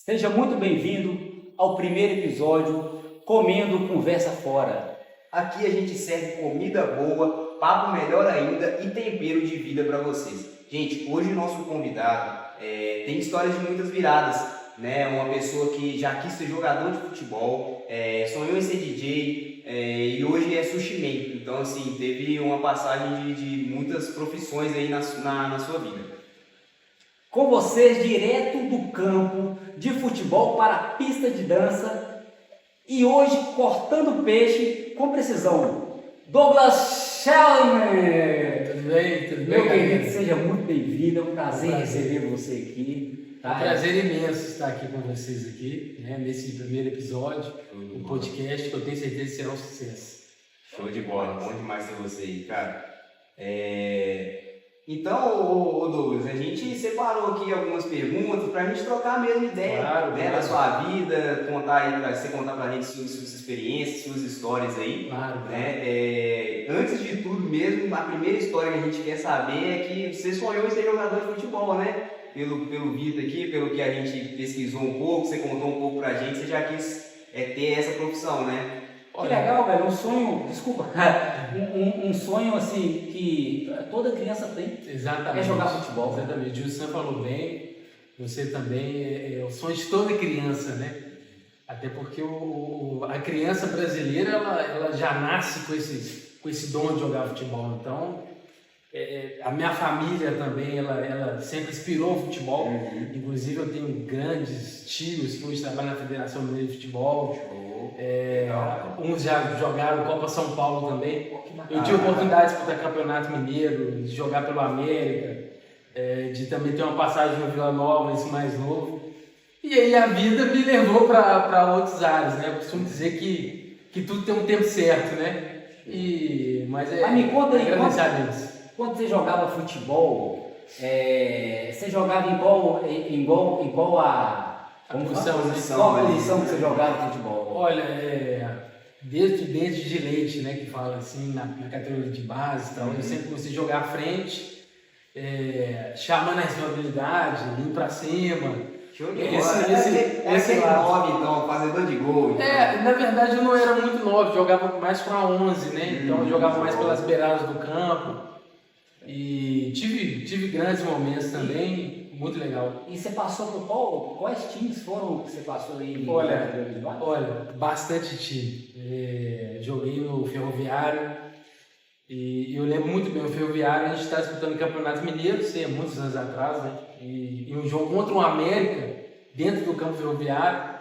Seja muito bem-vindo ao primeiro episódio Comendo Conversa Fora. Aqui a gente serve comida boa, papo melhor ainda e tempero de vida para vocês. Gente, hoje o nosso convidado tem histórias de muitas viradas, né? Uma pessoa que já quis ser jogador de futebol, sonhou em ser DJ e hoje é sushi man. Então, assim, teve uma passagem de muitas profissões aí na sua vida. Com vocês, direto do campo de futebol para a pista de dança. E hoje, cortando peixe com precisão, Douglas Schellinger. Tudo bem? Tudo bem, Meu querido, galera? seja muito bem-vindo. É um prazer receber você aqui. É um prazer imenso estar aqui com vocês aqui, né, nesse primeiro episódio do podcast, que eu tenho certeza que será um sucesso. Show de bola, bom demais ter você aí, cara. Então, ô Douglas, a gente separou aqui algumas perguntas pra gente trocar a mesma ideia, Claro, né, claro. da sua vida, você contar pra gente suas experiências, suas histórias aí. Claro, Né? Antes de tudo mesmo, a primeira história que a gente quer saber é que você sonhou em ser jogador de futebol, né? Pelo Vitor aqui, pelo que a gente pesquisou um pouco, você contou um pouco pra gente, você já quis ter essa profissão, né? Que legal, velho. Um sonho, desculpa, um sonho assim que toda criança tem. Exatamente. É jogar futebol. Exatamente. O Sam falou bem, você também, é o sonho de toda criança, né? Até porque a criança brasileira, ela já nasce com esse dom de jogar futebol. Então, a minha família também, ela sempre inspirou o futebol. Inclusive, eu tenho grandes tios que hoje trabalham na Federação Mineira de Futebol. Uns já jogaram Copa São Paulo também. Eu tive a oportunidade de disputar Campeonato Mineiro, de jogar pelo América, de também ter uma passagem no Vila Nova, isso mais novo. E aí a vida me levou para outras áreas, né? Eu costumo dizer que tudo tem um tempo certo, né? Mas me conta aí, agradecer a Deus. Quando você jogava futebol, você jogava em qual a Posição, qual posição que você jogava futebol? Olha, desde de leite, né, que fala assim, na categoria de base e tal, eu sempre gostei de jogar à frente, chamando a responsabilidade, indo pra cima. Show de Esse bola. Esse lado. 9, então, fazedor de gol. Então. Na verdade eu não era muito novo, jogava mais pra 11, né, então eu jogava mais pelas beiradas do campo. E tive grandes momentos também, muito legal. E você passou por quais times foram que você passou aí? Olha, bastante time. Joguei no Ferroviário e eu lembro muito bem, o Ferroviário, a gente está disputando o Campeonato Mineiro, isso é muitos anos atrás, né? E um jogo contra o América, dentro do campo Ferroviário.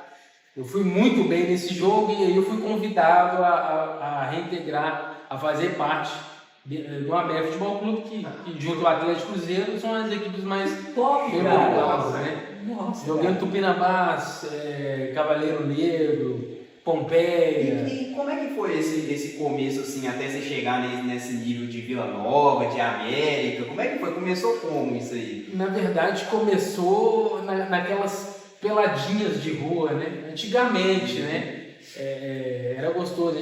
Eu fui muito bem nesse jogo e aí eu fui convidado a reintegrar, a fazer parte do América Futebol Clube, que junto ao Atlético Cruzeiro são as equipes mais Top, populares, cara. né? Nossa, Joguei no Tupinambás, Cavaleiro Negro, Pompeia. E como é que foi esse começo, assim, até você chegar nesse nível de Vila Nova, de América? Como é que foi? Começou como isso aí? Na verdade, começou naquelas peladinhas de rua, né? Antigamente, né? Era gostoso.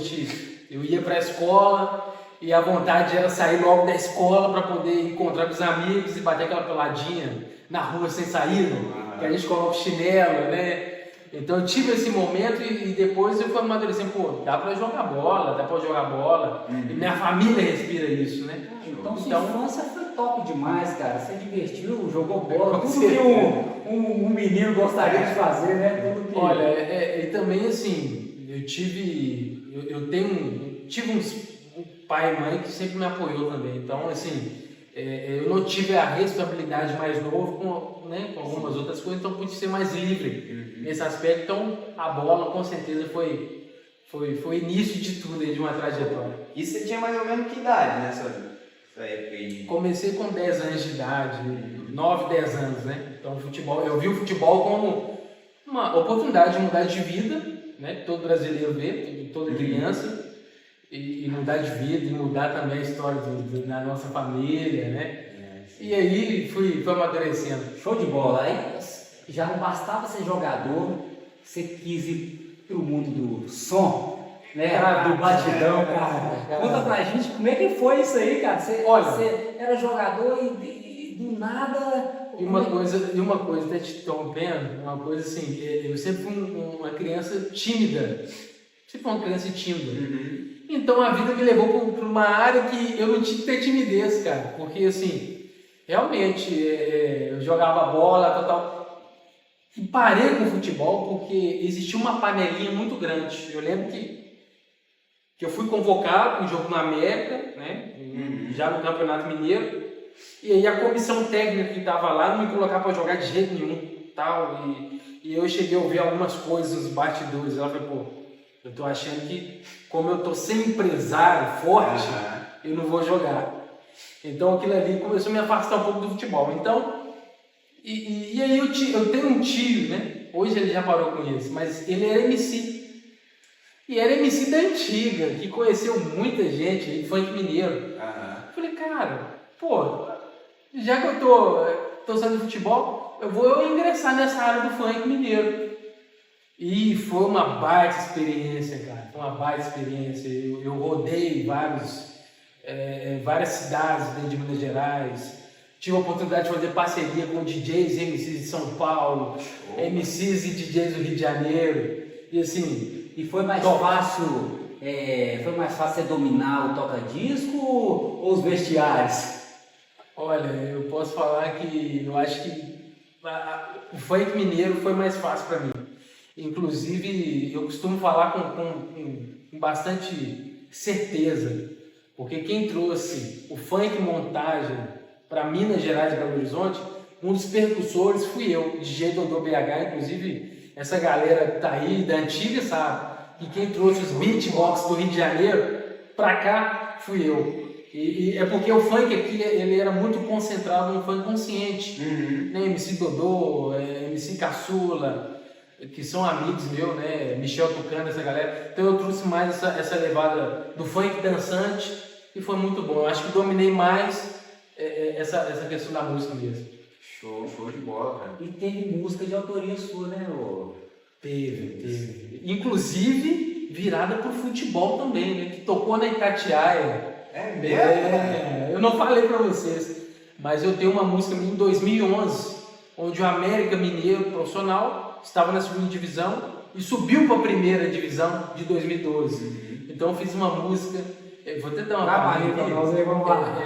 Eu ia para a escola e a vontade era sair logo da escola para poder encontrar com os amigos e bater aquela peladinha na rua sem saída, que a gente coloca o chinelo, né? Então eu tive esse momento e depois eu fui amadurecendo, dá para jogar bola, e minha família respira isso, né? Então sua infância foi top demais, cara. Você divertiu, jogou bola, Com tudo que certeza. um menino gostaria de fazer, né? Tudo que... Olha, e também assim, eu tive um pai e mãe que sempre me apoiou também. Então, assim, eu não tive a responsabilidade mais novo com algumas outras coisas, então pude ser mais livre nesse aspecto. Então, a bola com certeza foi o início de tudo, de uma trajetória. E você tinha mais ou menos que idade nessa época aí? Comecei com 10 anos de idade, 9, 10 anos, né? Então, eu vi o futebol como uma oportunidade de mudar de vida, né? Todo brasileiro vê, toda criança. E mudar de vida, e mudar também a história da nossa família, né? E aí fui amadurecendo. Show de bola. Aí já não bastava ser jogador, você quis ir pro mundo do som, né? Do batidão, cara. Conta pra gente como é que foi isso aí, cara. Você era jogador e do nada E uma coisa, até te interrompendo, uma coisa assim, eu sempre fui uma criança tímida. Sempre fui uma criança tímida. Então a vida me levou para uma área que eu não tinha que ter timidez, cara. Porque assim, realmente, eu jogava bola, tal. E parei com o futebol porque existia uma panelinha muito grande. Eu lembro que eu fui convocado para um jogo na América, né? Já no Campeonato Mineiro. E aí a comissão técnica que estava lá não me colocava para jogar de jeito nenhum. Tal, e eu cheguei a ouvir algumas coisas nos bastidores. Ela falou, pô, eu tô achando que como eu tô sem empresário forte, eu não vou jogar. Então aquilo ali começou a me afastar um pouco do futebol. Então, e aí eu tenho um tio, né? Hoje ele já parou com isso, mas ele era MC. E era MC da antiga, que conheceu muita gente aí, funk mineiro. Eu falei, cara, pô, já que eu tô saindo do futebol, eu vou ingressar nessa área do funk mineiro. E foi uma baita experiência, cara. Foi uma baita experiência. Eu rodei várias cidades dentro de Minas Gerais. Tive a oportunidade de fazer parceria com DJs e MCs de São Paulo, MCs e DJs do Rio de Janeiro. E assim, E foi mais fácil você dominar o toca-disco ou os vestiários? olha, eu posso falar que eu acho que o funk mineiro foi mais fácil para mim. Inclusive, eu costumo falar com bastante certeza, porque quem trouxe o funk montagem para Minas Gerais e Belo Horizonte, um dos percussores fui eu, DJ Dodô BH, inclusive essa galera que tá aí da antiga sabe, e quem trouxe os beatbox do Rio de Janeiro para cá fui eu. E é porque o funk aqui ele era muito concentrado no funk consciente, né? MC Dodô, MC Caçula, que são amigos meus, né? Michel Tucano, essa galera. Então eu trouxe mais essa levada do funk dançante e foi muito bom. Eu acho que dominei mais essa questão da música mesmo. Show de bola, cara. E teve música de autoria sua, né? Teve. Inclusive, virada pro futebol também, né? Que tocou na Itatiaia. É mesmo? Eu não falei pra vocês, mas eu tenho uma música em 2011, onde o América Mineiro profissional estava na segunda divisão e subiu para a primeira divisão de 2012. Então eu fiz uma música, vou até dar uma palhinha pra nós aí, vamos lá.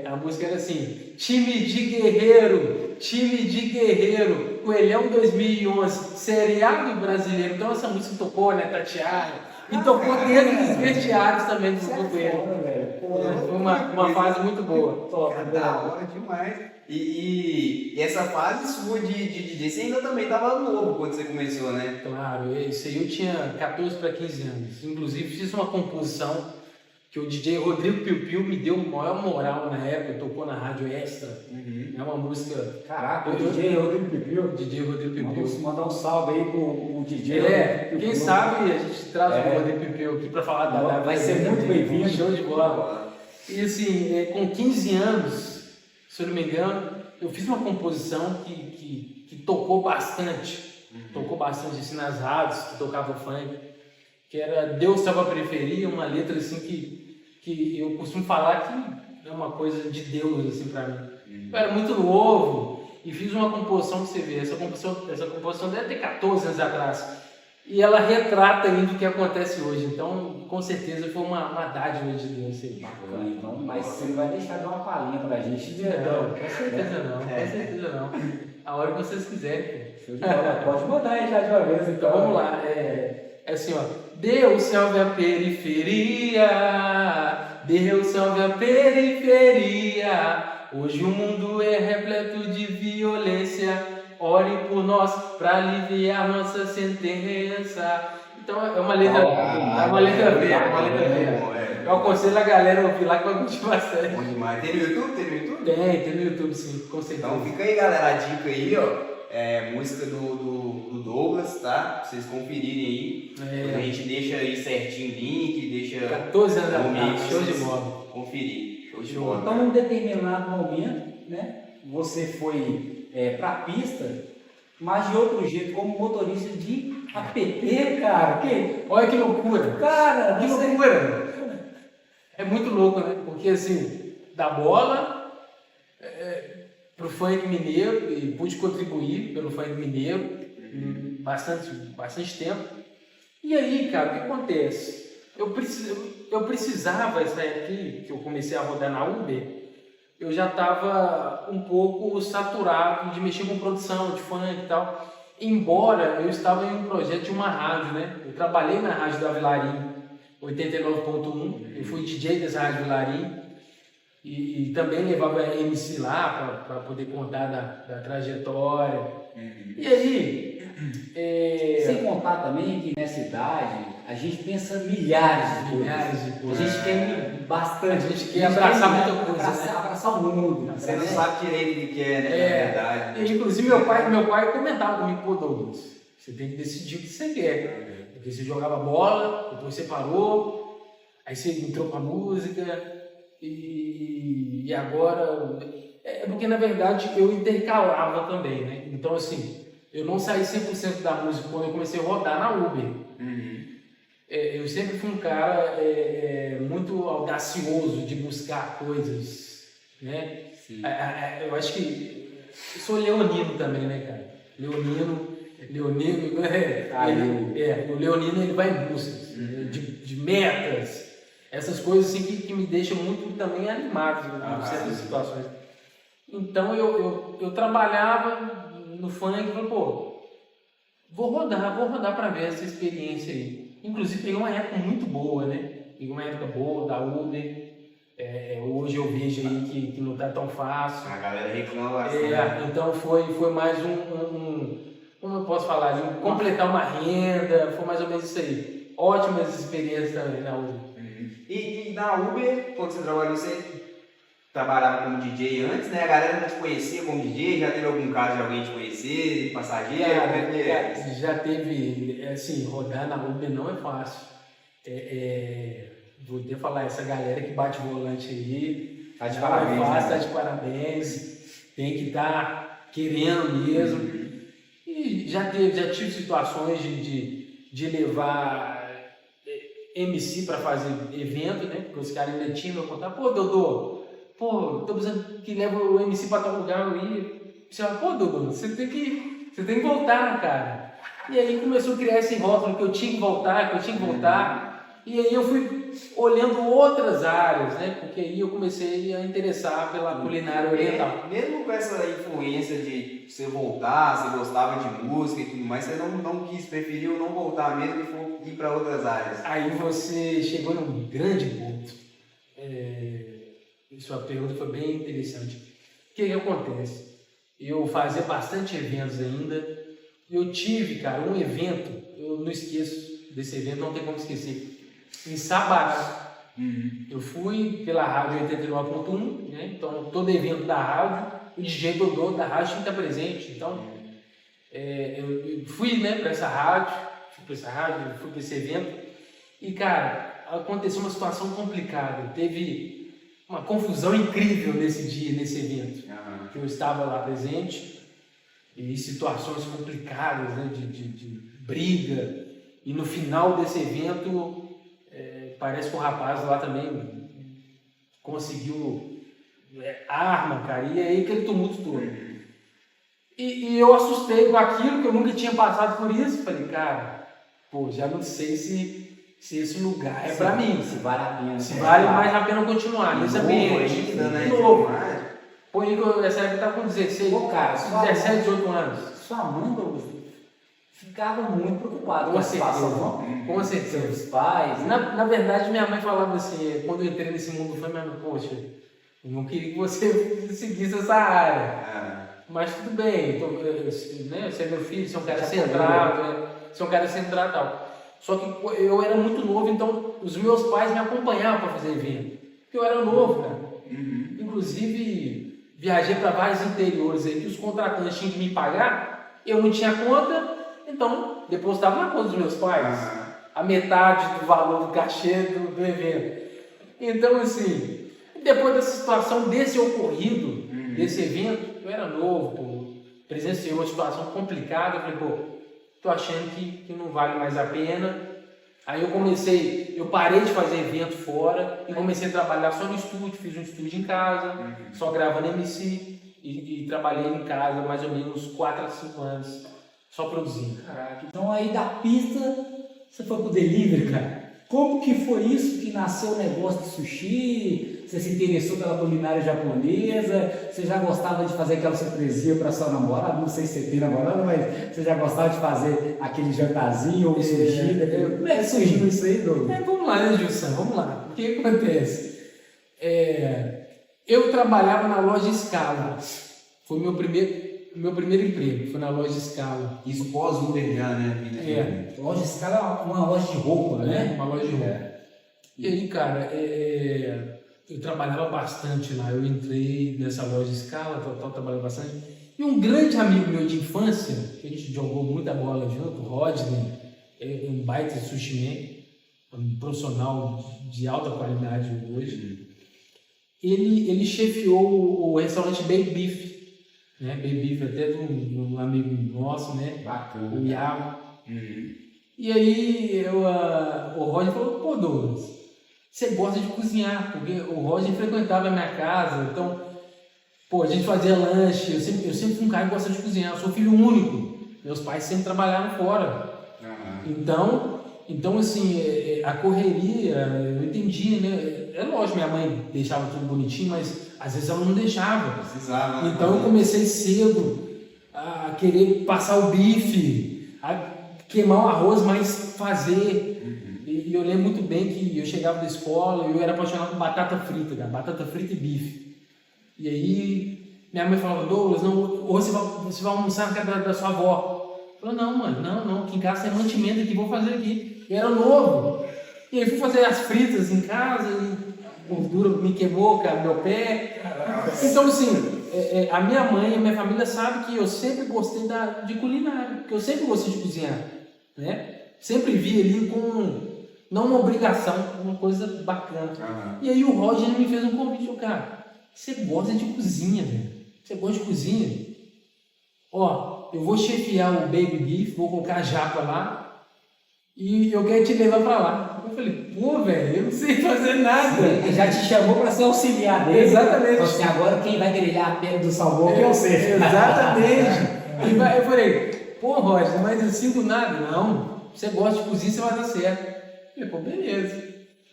A música era assim: time de guerreiro, Coelhão 2011, Série A do Brasileiro. Então essa música tocou na Itatiaia e tocou dentro dos vestiários também do governo. Foi uma fase muito boa. Da hora demais. E essa fase sua de DJ, você ainda também estava novo quando você começou, né? Claro, isso aí eu tinha 14 para 15 anos. Inclusive fiz uma composição que o DJ Rodrigo Piu Piu me deu maior moral na época, tocou na Rádio Extra. É uma música... Caraca, o DJ Rodrigo Piu Piu. DJ Rodrigo Piu Piu. Mandar um salve aí pro DJ. Quem sabe a gente traz o Rodrigo Piu Piu aqui para falar da... Vai ser muito bem-vindo. Show de bola. E assim, com 15 anos, se eu não me engano, eu fiz uma composição que tocou bastante. Tocou bastante assim nas rádios, que tocava funk. Que era Deus Salva a Periferia, uma letra assim que eu costumo falar que é uma coisa de Deus assim para mim. Eu era muito novo e fiz uma composição que você vê, essa composição deve ter 14 anos atrás. E ela retrata ainda o que acontece hoje. Então, com certeza, foi uma dádiva de Deus. Bacana, então. Mas você vai deixar dar uma palhinha pra gente. Não, com certeza não. Com certeza não. A hora que vocês quiserem. Pode mandar aí já de uma vez. Então, vamos lá. É assim, ó. Deus salve a periferia. Deus salve a periferia. Hoje o mundo é repleto de violência. Ore por nós para aliviar nossa sentença. Então é uma letra, B. Eu aconselho a galera a ouvir lá que vai curtir bastante. Bom demais. Tem no YouTube? Tem no YouTube sim, com certeza. Então fica aí, galera, a dica aí, ó. Música do Douglas, tá? Pra vocês conferirem aí. A gente deixa aí certinho o link, deixa 14 anos atrás, show de bola. Conferir. Show de bola. Então, num determinado momento, né? Você foi pra pista, mas de outro jeito, como motorista de APT, cara. Olha que loucura. Cara, que loucura. É muito louco, né? Porque assim, da bola, pro funk mineiro e pude contribuir pelo funk mineiro bastante tempo. E aí, cara, o que acontece? Eu precisava, essa época que eu comecei a rodar na Uber, eu já estava um pouco saturado de mexer com produção de funk e tal. Embora eu estava em um projeto de uma rádio, né? Eu trabalhei na rádio da Vilarim, 89.1, eu fui DJ dessa rádio Vilarim e também levava MC lá para poder contar da trajetória. E aí... Sem contar também que nessa idade a gente pensa milhares de coisas. A gente quer bastante. A gente quer abraçar muita coisa. Abraçar o mundo. Você não sabe direito o que quer, né? Na verdade. E, inclusive meu pai comentava comigo, pô, Douglas, você tem que decidir o que você quer. Porque você jogava bola, depois você parou, aí você entrou pra música e agora... É porque na verdade eu intercalava também, né? Então assim, eu não saí 100% da música quando eu comecei a rodar na Uber. Eu sempre fui um cara muito audacioso de buscar coisas, né? Eu acho que eu sou leonino também, né, cara? Leonino, o leonino ele vai em busca de metas, essas coisas assim que me deixam muito também animado em certas situações. Então eu trabalhava no funk e falei, pô, vou rodar para ver essa experiência aí. Inclusive peguei uma época muito boa, né? Peguei uma época boa da Uber. Hoje eu vejo aí que não tá tão fácil. A galera reclama bastante. Então foi mais como eu posso falar, completar uma renda, foi mais ou menos isso aí. Ótimas experiências também na Uber. E na Uber, quando você trabalhou, você trabalhava como DJ antes, né? A galera não te conhecia como DJ, já teve algum caso de alguém te conhecer, de passageiro? Já teve, assim, rodar na Uber não é fácil. Vou até falar, essa galera que bate volante aí, tá de parabéns, fácil, tá de parabéns, tem que estar querendo mesmo. E já tive situações de levar MC para fazer evento, né? Porque os caras ainda tinham que contar, pô, Dodô, tô precisando que leve o MC para tal lugar, eu ia. Você fala, pô, Dodô, você tem que voltar, cara. E aí começou a criar esse rótulo que eu tinha que voltar, E aí eu fui olhando outras áreas, né? Porque aí eu comecei a interessar pela culinária oriental. Mesmo com essa influência de você voltar, você gostava de música e tudo mais, você não preferiu não voltar mesmo e ir para outras áreas? Aí você chegou num grande ponto. Sua pergunta foi bem interessante. O que acontece? Eu fazia bastante eventos ainda. Eu tive, cara, um evento, eu não esqueço desse evento, não tem como esquecer. Em Sabará. Eu fui pela rádio 89.1, né? Então todo evento da rádio, o DJ Dodô da rádio tinha que estar presente. Então eu fui, né, para essa rádio, fui para esse evento e, cara, aconteceu uma situação complicada. Teve uma confusão incrível nesse dia, nesse evento, que eu estava lá presente, e situações complicadas, né, de briga. E no final desse evento, parece que o rapaz lá também conseguiu arma, cara, e aí aquele tumulto todo. E eu assustei com aquilo, que eu nunca tinha passado por isso. Falei, cara, pô, já não sei se esse lugar é pra mim. Se vale a pena. Se vale mais a pena continuar nesse ambiente. Novo. Pô, essa época eu tava com 16, Pô, cara, 17, 18 anos. Sua mãe, Douglas, ficava muito preocupada com a situação. Com certeza. Seus pais. Na verdade, minha mãe falava assim, quando eu entrei nesse mundo, foi mesmo, poxa, eu não queria que você seguisse essa área. Mas tudo bem, você é meu filho, você é um cara centrado, você é um cara centrado e tal. Só que eu era muito novo, então os meus pais me acompanhavam para fazer evento. Porque eu era novo, cara. Inclusive, viajei para vários interiores aí que os contratantes tinham que me pagar, eu não tinha conta, então depositava na conta dos meus pais a metade do valor do cachê do evento. Então, assim, depois dessa situação, desse ocorrido, desse evento, eu era novo, presenciei uma situação complicada, eu falei, pô, tô achando que não vale mais a pena. Aí eu parei de fazer evento fora e comecei a trabalhar só no estúdio, fiz um estúdio em casa, só gravando MC. e trabalhei em casa mais ou menos 4 a 5 anos, só produzindo. Caraca, então aí da pista você foi pro delivery, cara. Como que foi isso que nasceu o negócio de sushi? Você se interessou pela culinária japonesa? Você já gostava de fazer aquela surpresinha para sua namorada? Não sei se você tem namorada, mas você já gostava de fazer aquele jantarzinho ou sushi? Como é que surgiu isso aí, Douglas? Vamos lá, né, Gilson? Vamos lá. O que acontece? Eu trabalhava na loja Scala. Foi meu primeiro emprego, foi na loja Scala. Isso pós-Uber já, né? Loja Scala é uma loja de roupa, né? Uma loja de roupa. E aí, cara, eu trabalhava bastante lá. Eu entrei nessa loja Scala, trabalhava bastante. E um grande amigo meu de infância, que a gente jogou muita bola junto, o Rodney, um baita sushi man, um profissional de alta qualidade hoje. Ele chefiou o restaurante Baby Beef, né? Baby Beef até de um amigo nosso, né? Bacana. O Iago. E aí o Roger falou, pô, Douglas, você gosta de cozinhar, porque o Roger frequentava a minha casa, então, pô, a gente fazia lanche, eu sempre fui um cara que gosta de cozinhar, eu sou filho único, meus pais sempre trabalharam fora. Então assim, a correria, eu entendi, né? É lógico, minha mãe deixava tudo bonitinho, mas às vezes ela não deixava. Precisava. Então eu comecei cedo a querer passar o bife, a queimar o arroz, mas fazer. E eu lembro muito bem que eu chegava da escola e eu era apaixonado por batata frita, cara, batata frita e bife. E aí minha mãe falava, Douglas, não, hoje você vai almoçar na casa da sua avó. Eu falei, não, mãe, não, aqui em casa tem mantimento aqui, vou fazer aqui. E era novo. E aí fui fazer as fritas em casa e a gordura me queimou, cara, meu pé. Então, assim, a minha mãe e a minha família sabem que eu sempre gostei de culinária, porque eu sempre gostei de cozinhar, né? Sempre vi ali não uma obrigação, uma coisa bacana. E aí o Roger me fez um convite, cara, você gosta de cozinha, velho? Você gosta de cozinha? Ó, eu vou chefiar o Baby Beef, vou colocar a japa lá, e eu quero te levar pra lá. Eu falei, pô, velho, eu não sei fazer nada. Ele já te chamou para ser auxiliar dele. Exatamente. Então, assim, agora quem vai grelhar a pele do salmão que é você. Exatamente. Eu falei, pô, Roger, mas assim do nada? Não, você gosta de cozinhar, você vai dar certo. Eu falei, pô, beleza.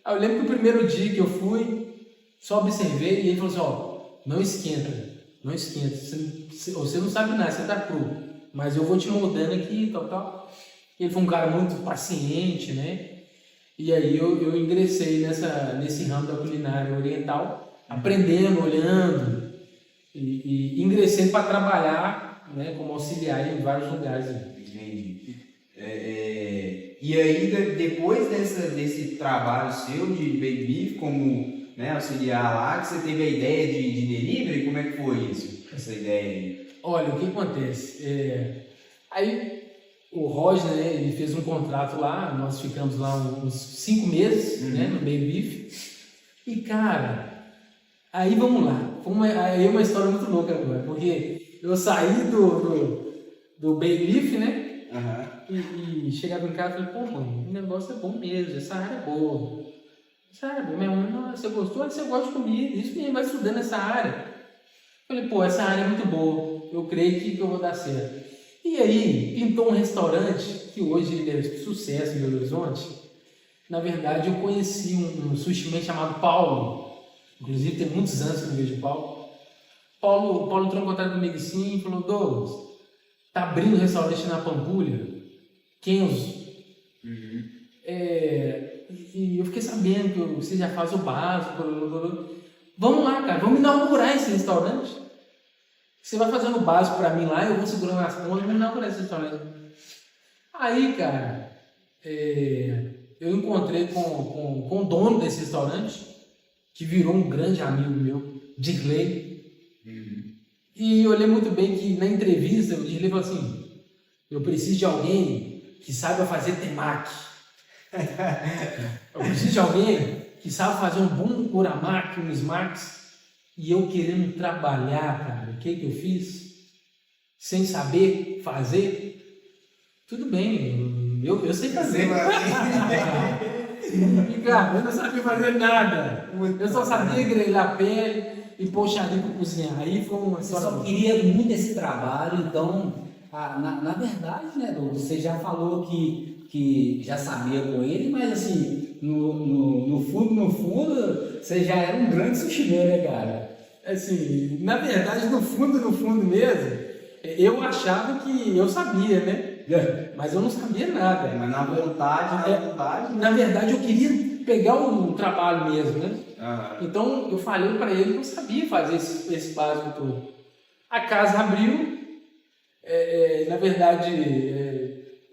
Aí eu lembro que o primeiro dia que eu fui, só observei e ele falou assim, ó, não esquenta. Você não sabe nada, você tá cru. Mas eu vou te moldando aqui, tal. Ele foi um cara muito paciente, né? E aí eu ingressei nesse ramo da culinária oriental, aprendendo, olhando, e ingressei para trabalhar, né, como auxiliar em vários lugares. Entendi. E aí, depois desse trabalho seu de Baby Beef, como, né, auxiliar lá, que você teve a ideia de delivery, como é que foi isso, essa ideia aí? Olha, o que acontece? Aí o Roger, né, ele fez um contrato lá, nós ficamos lá uns 5 meses, né, no Baby Beef. E cara, aí vamos lá, aí é uma história muito louca agora, porque eu saí do Baby Beef, né, e chegava em casa e falei, pô mãe, o negócio é bom mesmo, essa área é boa. Essa área é boa, minha mãe, você gostou? Você gosta de comida, isso mesmo, vai estudando essa área. Eu falei, pô, essa área é muito boa, eu creio que eu vou dar certo. E aí, pintou um restaurante, que hoje ele é sucesso em Belo Horizonte. Na verdade, eu conheci um sushi man chamado Paulo. Inclusive, tem muitos anos que eu não vejo o Paulo. Paulo entrou em contato comigo assim e falou, Douglas, tá abrindo um restaurante na Pampulha, Kenzo. E eu fiquei sabendo que você já faz o básico. Vamos lá, cara, vamos inaugurar esse restaurante. Você vai fazendo o básico pra mim lá, eu vou segurando as pontas e vou inaugurar esse restaurante. Aí, cara, eu encontrei com o dono desse restaurante, que virou um grande amigo meu, Dirley. E eu olhei muito bem que na entrevista o Dirley falou assim, eu preciso de alguém que saiba fazer temaki. Eu preciso de alguém que saiba fazer um bom uramaki, um smaki. E eu querendo trabalhar, cara, o que eu fiz? Sem saber fazer? Tudo bem, eu sei fazer. Ricardo, eu não sabia fazer nada. Eu só sabia grelhar pele e pôr xadrez para cozinhar. Aí foi uma Você história. só queria muito esse trabalho, então, na verdade, né, Douglas, você já falou que já sabia com ele, mas assim, no fundo, você já era um grande sushimeiro, né, cara? Assim, na verdade, no fundo mesmo, eu achava que eu sabia, né? Mas eu não sabia nada. Mas na vontade. Na verdade, eu queria pegar o trabalho mesmo, né? Aham. Então, eu falei para ele que eu sabia fazer esse básico todo. A casa abriu, na verdade,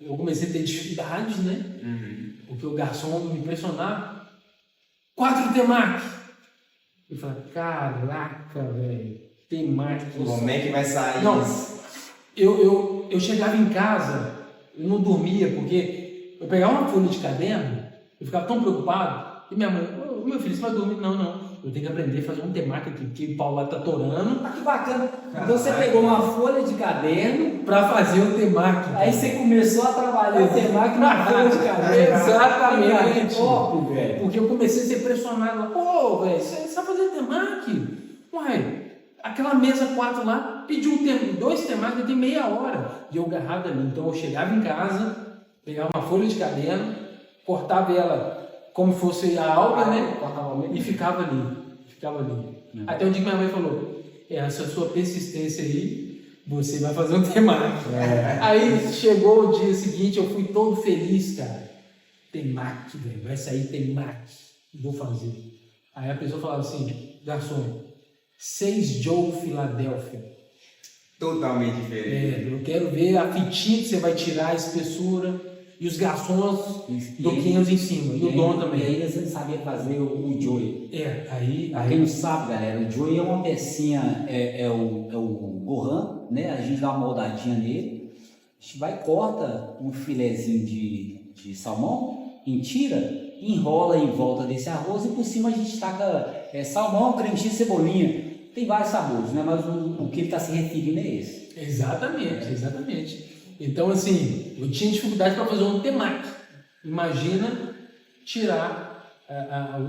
eu comecei a ter dificuldades, né? Uhum. Porque o garçom me impressionava. 4 temaki. Eu falei, caraca, velho, temaki. Como é que vai sair Não, isso? eu chegava em casa, eu não dormia, porque eu pegava uma folha de caderno, eu ficava tão preocupado, e minha mãe, ô, meu filho, você vai dormir? Não, eu tenho que aprender a fazer um temaki aqui, porque o pau lá tá torando, Ah, que bacana. Então você pegou uma folha de caderno, para fazer o temaki. aí você começou a trabalhar o temaki na folha de caderno. Exatamente. Que top, velho. Porque eu comecei a ser pressionado, pô, velho, você sabe fazer temaki? Uai, aquela mesa 4 lá, pediu 2 temaki, eu tenho meia hora. E eu agarrado ali. Então eu chegava em casa, pegava uma folha de caderno, cortava ela como fosse a alga, né? E ficava ali. Até o dia que minha mãe falou, essa sua persistência aí, você vai fazer um temaki. Aí chegou o dia seguinte, eu fui todo feliz, cara. Temaki, velho, vai sair temaki. Vou fazer. Aí a pessoa falava assim, garçom, 6 Joe Philadelphia. Totalmente diferente. Eu quero ver a fitinha que você vai tirar, a espessura e os garçons do 500 em cima. E o dono também. E ainda você não sabia fazer o joey. Pra quem Aí não sabe, galera, o joey é uma pecinha, é o gohan, né? A gente dá uma moldadinha nele, a gente vai e corta um filezinho de salmão, tira, enrola em volta desse arroz e por cima a gente taca salmão, creme cheese, cebolinha. Tem vários sabores, né? Mas o que ele está se referindo é esse. Exatamente. Então, assim, eu tinha dificuldade para fazer um temaki. Imagina tirar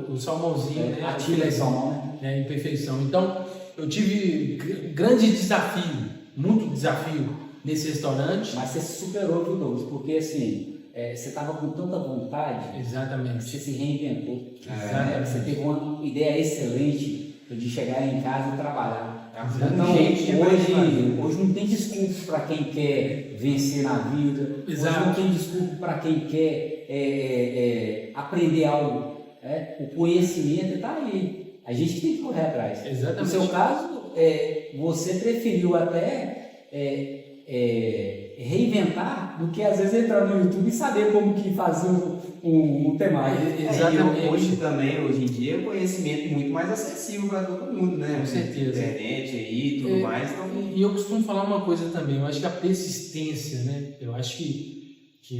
o salmãozinho, né? A tira de salmão, né? Em perfeição. Então, eu tive grande desafio, muito desafio nesse restaurante. Mas você se superou, viu, Douglas? Porque, assim, você estava com tanta vontade, Exatamente. você se reinventou. Exatamente. Você teve uma ideia excelente de chegar em casa e trabalhar. Então, Gente, hoje não tem desculpa para quem quer vencer na vida. Exato. Hoje não tem desculpa para quem quer aprender algo. O conhecimento está aí. A gente tem que correr atrás. Exatamente. No seu caso, você preferiu até reinventar do que às vezes entrar no YouTube e saber como que fazer um temaki. Exatamente. Hoje em dia, o conhecimento é muito mais acessível para todo mundo, né? Com certeza. Internet aí e tudo mais. Então... E eu costumo falar uma coisa também, eu acho que a persistência, né? Eu acho que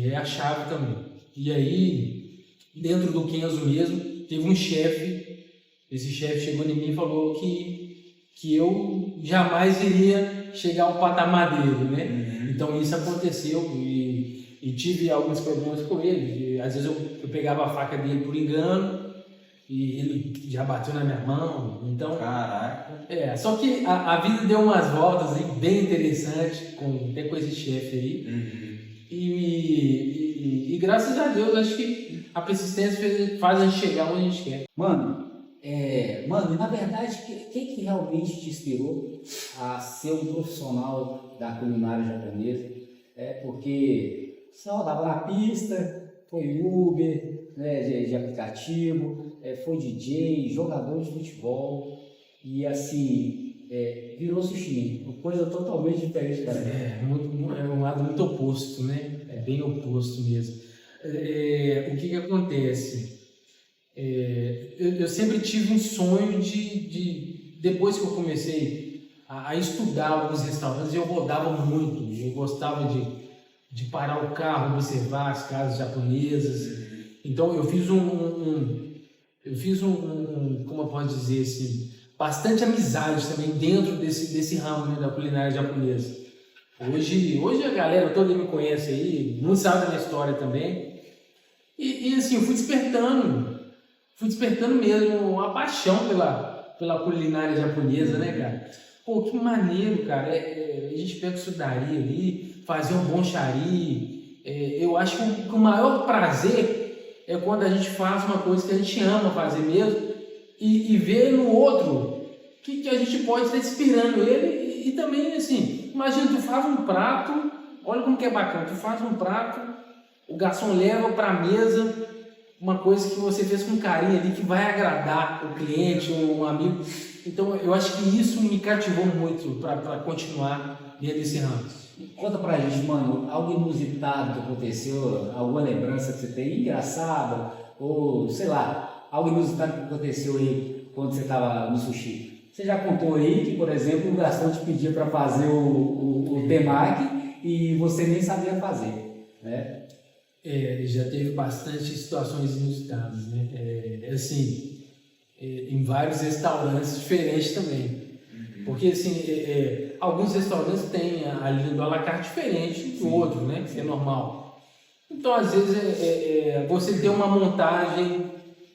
é a chave também. E aí, dentro do Kenzo mesmo, teve um chefe, esse chefe chegou em mim e falou que eu jamais iria chegar ao patamar dele, né? Uhum. Então isso aconteceu e tive alguns problemas com ele. Às vezes eu pegava a faca dele por engano e ele já bateu na minha mão. Então, caraca. só que a vida deu umas voltas aí, bem interessantes até com esse chefe aí. Uhum. E graças a Deus, acho que a persistência faz a gente chegar onde a gente quer. Mano, na verdade, quem que realmente te inspirou a ser um profissional da culinária japonesa? Porque você rodava na pista, foi Uber, né, de aplicativo, foi DJ, jogador de futebol e assim, virou sushi, uma coisa totalmente diferente da gente. É um lado muito oposto, né? É bem oposto mesmo. O que acontece? Eu sempre tive um sonho de depois que eu comecei a estudar alguns restaurantes, eu rodava muito, eu gostava de parar o carro, observar as casas japonesas. Então eu fiz como eu posso dizer assim, bastante amizade também dentro desse ramo, né, da culinária japonesa. Hoje a galera toda me conhece aí, não sabe da minha história também. E assim, eu fui despertando mesmo a paixão pela culinária japonesa, né, cara? Pô, que maneiro, cara. A gente pega o sudaria ali, fazer um bom chari. Eu acho que o maior prazer é quando a gente faz uma coisa que a gente ama fazer mesmo e ver no outro que a gente pode estar inspirando ele e também, assim, imagina, tu faz um prato, olha como que é bacana, tu faz um prato, o garçom leva para a mesa uma coisa que você fez com carinho ali, que vai agradar o cliente ou um amigo. Então, eu acho que isso me cativou muito para continuar dentro desse ramo. Conta pra gente, mano, algo inusitado que aconteceu, alguma lembrança que você tem engraçada, ou sei lá, algo inusitado que aconteceu aí quando você estava no sushi. Você já contou aí que, por exemplo, o garçom te pedia para fazer o temaki e você nem sabia fazer, né? Já teve bastante situações inusitadas, né? Em vários restaurantes diferentes também. Porque, assim, alguns restaurantes têm a linha do à la carte diferente do outro, né? Que é normal. Então, às vezes, você tem uma montagem,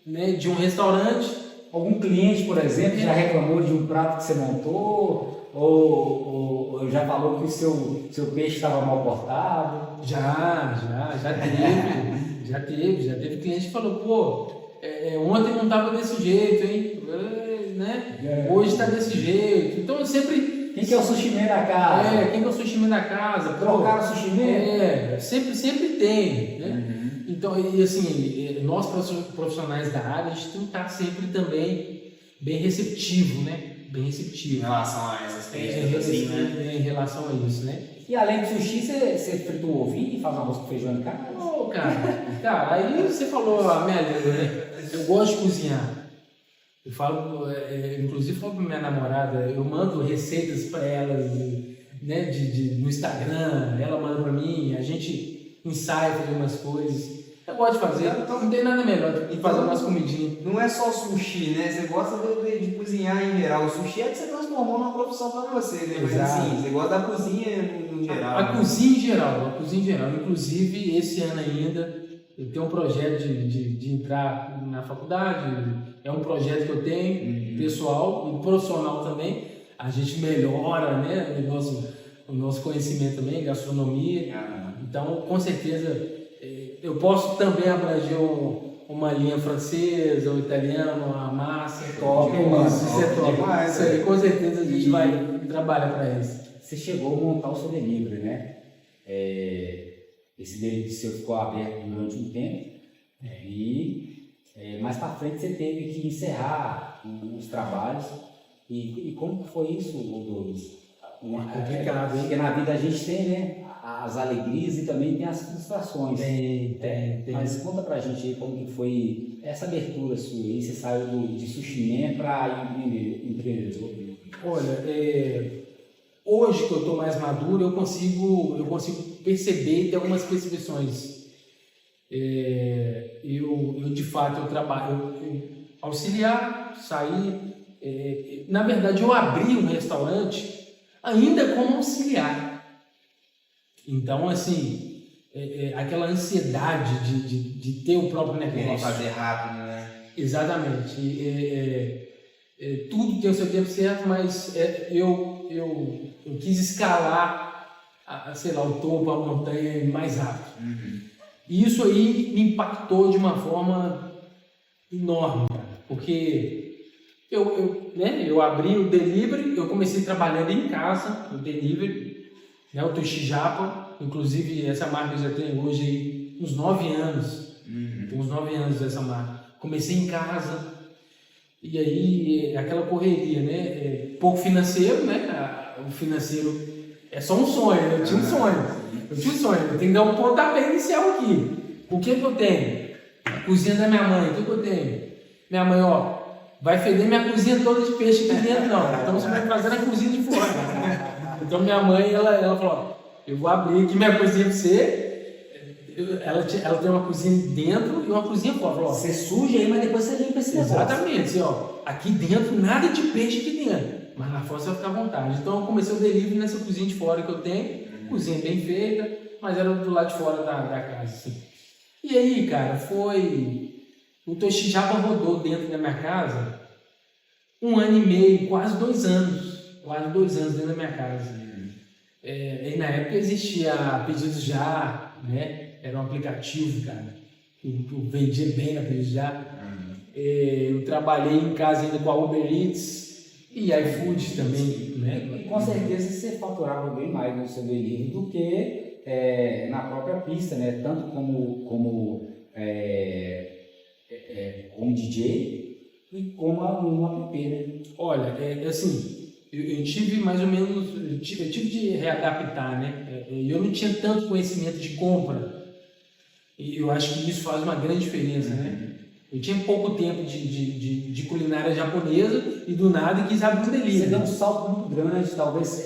né, de um restaurante. Algum cliente, por exemplo, já reclamou de um prato que você montou? Ou já falou que o seu peixe estava mal cortado? Já teve cliente que falou, pô, ontem não estava desse jeito, hein? Né? Hoje está desse jeito. Então eu sempre... Quem que é o sushi man da casa? Quem que é o sushi man da casa? Trocaram o sushi man? Sempre tem, né? Então, e assim, nós profissionais da área, a gente tem que estar sempre também bem receptivo, né? Bem receptivo. Em relação a essas críticas, assim, né? Em relação a isso, né? E além do sushi, você frita um ovinho e faz arroz com feijão em casa? Cara, aí você falou a minha língua, né? Eu gosto de cozinhar. Eu falo, inclusive falo pra minha namorada, eu mando receitas para ela, né, no Instagram, ela manda para mim, a gente ensaia fazer umas coisas. Eu gosto de fazer, então não tem nada melhor do que fazer umas comidinhas. Não é só sushi, né? Você gosta de cozinhar em geral. O sushi é que você transformou numa profissão para você, né? Mas assim, você gosta da cozinha no geral. A cozinha em geral. Inclusive, esse ano ainda, eu tenho um projeto de entrar na faculdade, é um projeto que eu tenho, pessoal e profissional também. A gente melhora, né, o nosso conhecimento também, gastronomia. Então, com certeza, eu posso também abranger uma linha francesa, ou italiana, uma massa. Top, Isso é top. Demais, isso aí, com certeza a gente vai trabalhar para isso. Você chegou a montar o seu delivery, né? Esse delivery seu ficou aberto durante um tempo, mais para frente você teve que encerrar os trabalhos. E como que foi isso, Douglas? Complicado, hein? Porque na vida a gente tem, né, as alegrias e também tem as frustrações. Tem. Mas conta pra gente aí como que foi essa abertura sua aí, você saiu de sushi man para empreendedor. Olha, hoje que eu estou mais maduro, eu consigo perceber e ter algumas percepções. Eu de fato, eu trabalho, eu auxiliar, sair. Na verdade, eu abri um restaurante ainda como auxiliar. Então, assim, aquela ansiedade de ter o próprio negócio. Querer fazer rápido, né? Exatamente. Tudo tem o seu tempo certo, mas eu quis escalar, sei lá, o topo, a montanha mais rápido. E isso aí me impactou de uma forma enorme, cara, porque eu abri o delivery, eu comecei trabalhando em casa, no delivery, né, o Toshi Japa, inclusive essa marca já tem hoje aí uns 9 anos, tem uns 9 anos essa marca. Comecei em casa, e aí aquela correria, né, pouco financeiro, né, o financeiro é só um sonho, eu tinha um sonho, eu tenho que dar um pontapé inicial aqui. O que eu tenho? A cozinha da minha mãe, o que eu tenho? Minha mãe, vai feder minha cozinha toda de peixe aqui dentro, não. Então você vai fazer a cozinha de fora. Então minha mãe, ela falou, eu vou abrir aqui minha cozinha pra você. Ela tem uma cozinha dentro e uma cozinha fora. Você suja aí, mas depois você limpa esse negócio. Exatamente, assim, aqui dentro nada de peixe aqui dentro, mas lá fora você vai ficar à vontade. Então eu comecei o delivery nessa cozinha de fora que eu tenho, cozinha bem feita, mas era do lado de fora da casa, assim. E aí, cara, o Toshijaba rodou dentro da minha casa 1 ano e meio, quase 2 anos. Quase 2 anos dentro da minha casa. E na época existia Pedidos Já, né? Era um aplicativo, cara, que vendia bem na Pedidos Já. Eu trabalhei em casa ainda com a Uber Eats e iFood também, né? E com certeza você faturava bem mais no seu delivery do que na própria pista, né? Tanto como DJ e como um app, né? Olha, assim, eu tive mais ou menos, eu tive de readaptar, né? Eu não tinha tanto conhecimento de compra e eu acho que isso faz uma grande diferença, né? Eu tinha pouco tempo de culinária japonesa e do nada quis abrir um delivery. Você deu um salto muito grande, talvez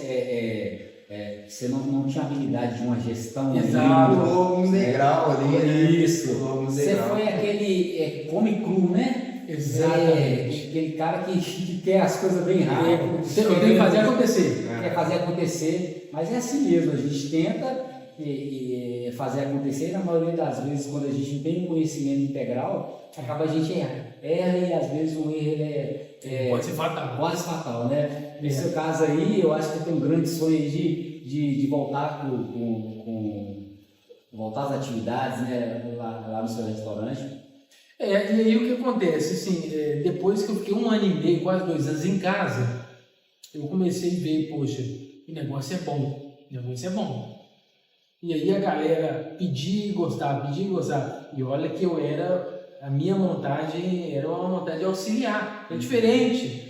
você não tinha habilidade de uma gestão. Exato. Pulou um degrau ali, né? Isso. Pulou um Você degrau. foi aquele come cru, né? Exatamente. Aquele cara que quer as coisas bem rápido. Eu tenho que fazer acontecer. Quer fazer acontecer, mas é assim mesmo, a gente tenta e fazer acontecer, e na maioria das vezes, quando a gente não tem um conhecimento integral, acaba a gente erra e às vezes o erro ele Pode ser fatal. quase fatal, né? No seu caso aí, eu acho que eu tenho um grande sonho aí de voltar voltar às atividades, né, lá no seu restaurante. E aí o que acontece, assim, depois que eu fiquei 1 ano e meio, quase 2 anos em casa, eu comecei a ver, poxa, o negócio é bom, E aí a galera pedia e gostava, e olha que a minha montagem era uma montagem auxiliar, é diferente,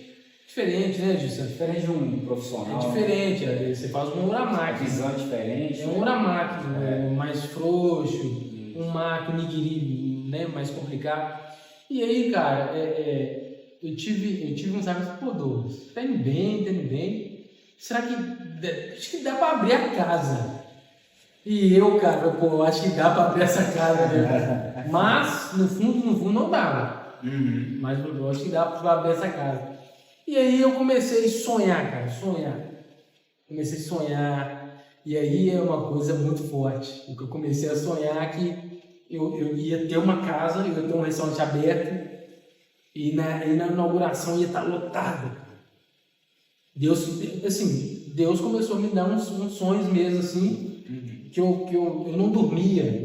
né, Gilson? Diferente de um profissional. É diferente, você faz um A uramaki. visão é diferente. É um uramaki, mais frouxo, um maki, um nigiri, né, mais complicado. E aí, cara, eu tive uns amigos, pô, Douglas, tá indo bem. Será que acho que dá pra abrir a casa? E eu, cara, pô, eu acho que dá pra abrir essa casa, né? Mas, no fundo, não dava. Mas eu acho que dá pra abrir essa casa. E aí eu comecei a sonhar, cara, Comecei a sonhar, e aí é uma coisa muito forte. O que eu comecei a sonhar é que eu ia ter uma casa, eu ia ter um restaurante aberto, e na inauguração ia estar lotado. Deus começou a me dar uns sonhos mesmo, assim, que eu não dormia.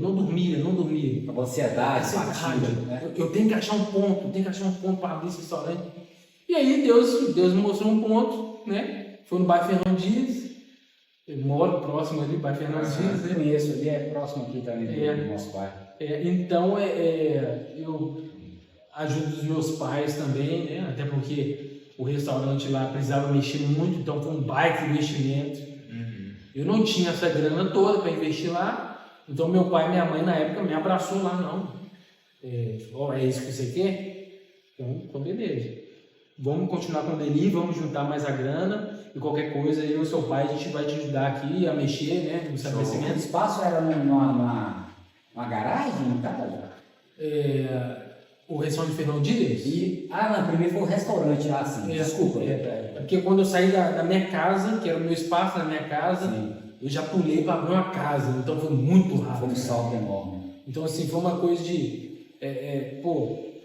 A ansiedade, né? Eu tenho que achar um ponto para abrir esse restaurante. E aí Deus me mostrou um ponto, né? Foi no bairro Fernão Dias. Eu moro próximo ali, bairro Fernão Dias, né? Conheço ali, é próximo aqui também do nosso bairro. Então eu ajudo os meus pais também, né? Até porque o restaurante lá precisava mexer muito, então foi um baita investimento. Eu não tinha essa grana toda para investir lá, então meu pai e minha mãe na época me abraçou lá, não. É isso que você quer? Então beleza. Vamos continuar com o delivery, vamos juntar mais a grana e qualquer coisa, eu e seu pai, a gente vai te ajudar aqui a mexer, né, no O estabelecimento. espaço era numa garagem, no caso? O restaurante Fernão Dias? Não, primeiro foi o restaurante lá, sim. Desculpa. Porque quando eu saí da minha casa, que era o meu espaço na minha casa, Sim. eu já pulei para abrir uma casa, então foi muito rápido. Foi um salto enorme. Então assim, foi uma coisa de,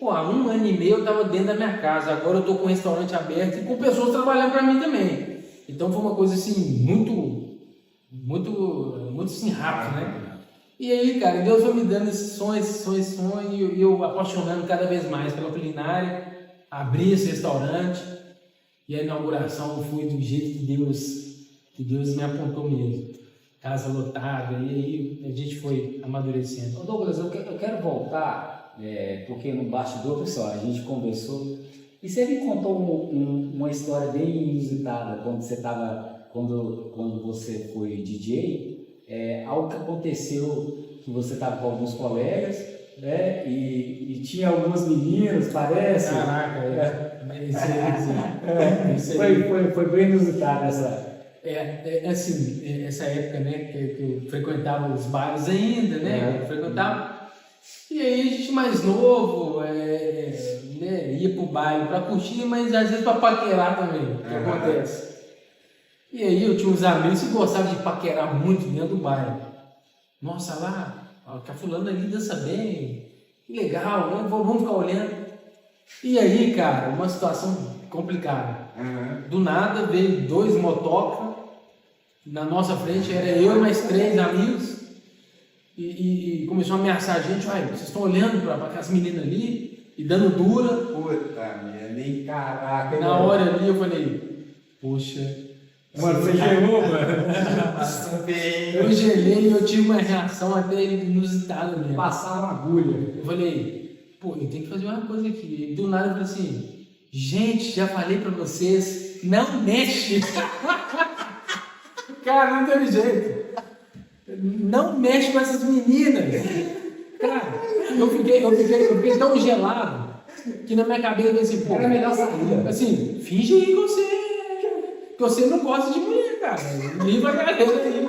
há 1 ano e meio eu estava dentro da minha casa, agora eu estou com o restaurante aberto e com pessoas trabalhando para mim também. Então foi uma coisa assim, muito assim, rápido, né? E aí, cara, Deus foi me dando esses sonhos, e eu apaixonando cada vez mais pela culinária, abri esse restaurante, e a inauguração foi do jeito que Deus me apontou mesmo. Casa lotada, e aí a gente foi amadurecendo. Ô Douglas, eu quero voltar, porque no bastidor, pessoal, a gente conversou, e você me contou uma história bem inusitada quando você foi DJ. Algo que aconteceu, que você estava com alguns colegas, né? E tinha algumas meninas, parece. Caraca, Foi bem inusitado essa. Assim, essa época, né, que eu frequentava os bares ainda, né? Eu frequentava. E aí a gente mais novo, né, ia pro baile para curtir, mas às vezes para paquerar também, o que acontece. E aí eu tinha uns amigos que gostavam de paquerar muito dentro do baile. Nossa, lá, que a fulana ali dança bem, que legal, né? Vamos ficar olhando. E aí, cara, uma situação complicada. Do nada veio 2 motoca, na nossa frente era eu e mais 3 amigos, e começou a ameaçar a gente, uai, vocês estão olhando para aquelas meninas ali, e dando dura. Puta merda, nem caraca. Na hora ali eu falei, poxa... Mano, você gelou, mano. Eu gelei e eu tive uma reação até inusitada mesmo. Passar uma agulha. Eu falei, pô, eu tenho que fazer uma coisa aqui. E do nada eu falei assim, gente, já falei pra vocês, não mexe. Cara, não teve jeito. Não mexe com essas meninas. Cara, eu fiquei tão gelado que na minha cabeça eu pensei, pô, era melhor sair. assim, finge aí que você não gosta de mulher, cara. Livra a galera aí.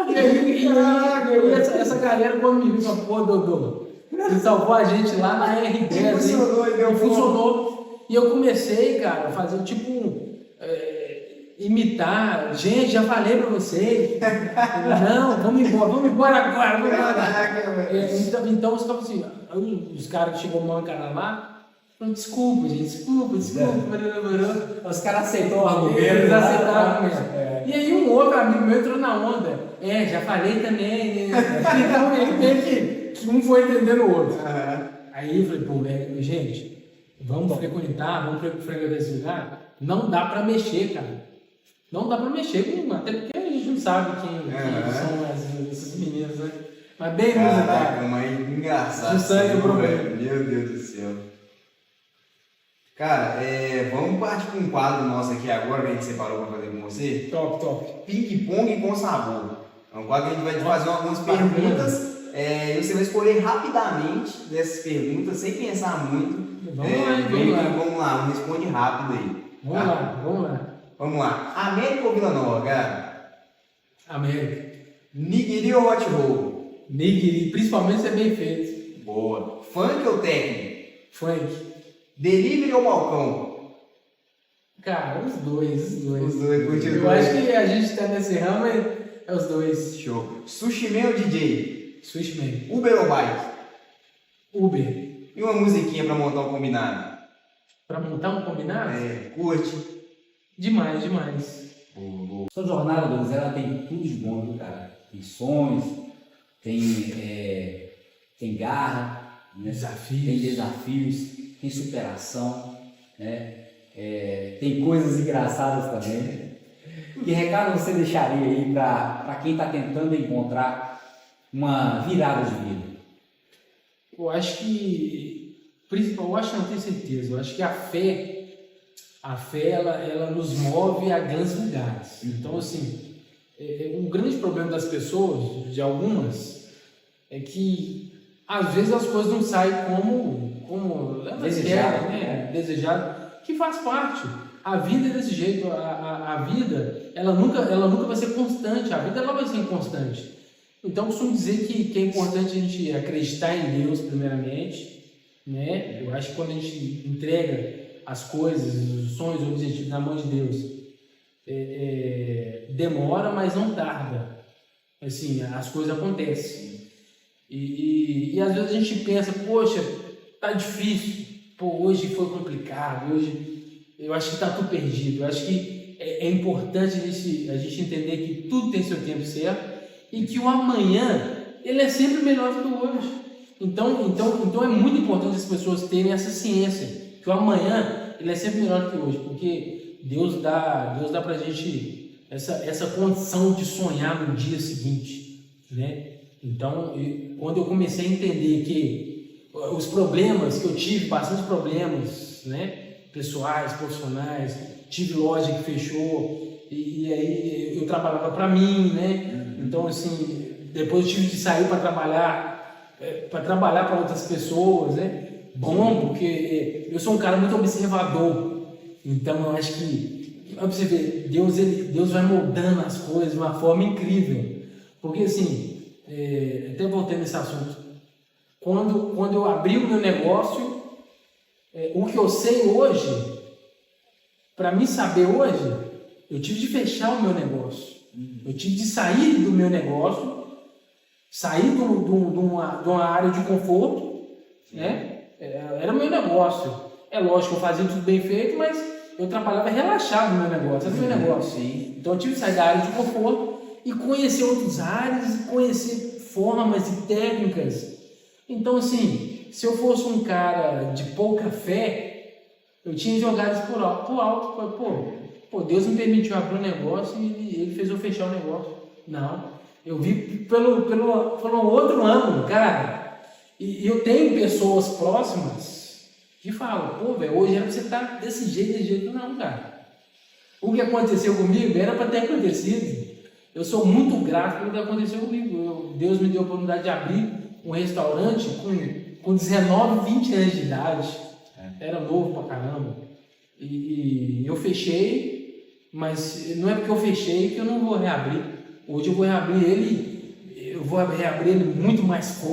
E aí essa galera, quando me viu, falou, pô, Dodô, você salvou a gente lá na R10. Funcionou. E eu comecei, cara, a fazer tipo imitar. Gente, já falei pra vocês. Não, vamos embora agora, vamos embora. Então os caras assim, os caras que chegou uma cara lá. Desculpa, gente, desculpa. Os caras aceitou o argumento. Eles aceitaram mesmo. E aí um outro amigo meu entrou na onda. Já falei também. Então ele meio que um foi entendendo o outro. Aí eu falei, pô, gente, vamos frequentar esse lugar. Não dá pra mexer, cara. Não dá pra mexer com uma, até porque a gente não sabe quem são esses meninos, né? Mas bem caraca, cara. mas engraçado. De sangue problema. Meu Deus do céu. Cara, vamos partir para um quadro nosso aqui agora que a gente separou para fazer com você. Top. Ping-pong com sabor. É um quadro que a gente vai te fazer algumas perguntas e você vai escolher rapidamente dessas perguntas, sem pensar muito. Vamos lá, responde rápido aí. Vamos lá. América ou Vila Nova, cara? América. Nigiri ou hot roll? Nigiri, principalmente se é bem feito. Boa. Funk ou techno? Funk. Delivery ou balcão? Cara, os dois. Eu acho que a gente tá nesse ramo, é os dois. Show. Sushi Man ou DJ? Sushi Man. Uber ou bike? Uber. E uma musiquinha pra montar um combinado? Pra montar um combinado? Curte. Demais. Sua jornada, Douglas, ela tem tudo de bom, viu, cara? Tem sonhos, tem garra, né? Tem desafios, tem superação, né? Tem coisas engraçadas também. Que recado você deixaria aí para quem está tentando encontrar uma virada de vida? Eu acho que, não tenho certeza, eu acho que a fé ela nos move a grandes lugares. Então, assim, um grande problema das pessoas, de algumas, é que às vezes as coisas não saem como elas querem, né? Desejado, que faz parte. A vida é desse jeito, a vida ela nunca vai ser constante, a vida ela vai ser inconstante. Então, eu costumo dizer que é importante a gente acreditar em Deus primeiramente, né? Eu acho que quando a gente entrega as coisas, os sonhos, os objetivos na mão de Deus, demora, mas não tarda. Assim, as coisas acontecem. E às vezes a gente pensa, poxa, tá difícil, hoje foi complicado, hoje eu acho que tá tudo perdido. Eu acho que é importante a gente entender que tudo tem seu tempo certo e que o amanhã ele é sempre melhor do que o hoje. Então é muito importante as pessoas terem essa ciência que o amanhã ele é sempre melhor do que hoje, porque Deus dá pra gente essa condição de sonhar no dia seguinte, né? Então, quando eu comecei a entender que os problemas que eu tive, bastante problemas, né? Pessoais, profissionais, tive loja que fechou e aí eu trabalhava para mim, né? Então, assim, depois eu tive que sair para trabalhar para outras pessoas, né? Bom, porque eu sou um cara muito observador, então eu acho que, pra você ver, Deus vai moldando as coisas de uma forma incrível, porque assim, até voltei nesse assunto, quando eu abri o meu negócio, o que eu sei hoje, para mim saber hoje, eu tive de fechar o meu negócio, eu tive de sair do meu negócio, sair de uma área de conforto, né? Era o meu negócio. É lógico, eu fazia tudo bem feito, mas eu trabalhava relaxado no meu negócio, era o meu negócio. Sim. Então eu tive que sair da área de conforto e conhecer outras áreas, e conhecer formas e técnicas. Então, assim, se eu fosse um cara de pouca fé, eu tinha jogado isso por alto. Pô, Deus me permitiu abrir um negócio e ele fez eu fechar o negócio. Não, eu vi pelo outro ângulo, cara. E eu tenho pessoas próximas que falam, pô, velho, hoje era pra você estar desse jeito. Não, cara. O que aconteceu comigo era para ter acontecido. Eu sou muito grato pelo que aconteceu comigo. Deus me deu a oportunidade de abrir um restaurante com 19, 20 anos de idade. Era novo pra caramba. E eu fechei, mas não é porque eu fechei que eu não vou reabrir. Hoje eu vou reabrir ele muito mais forte.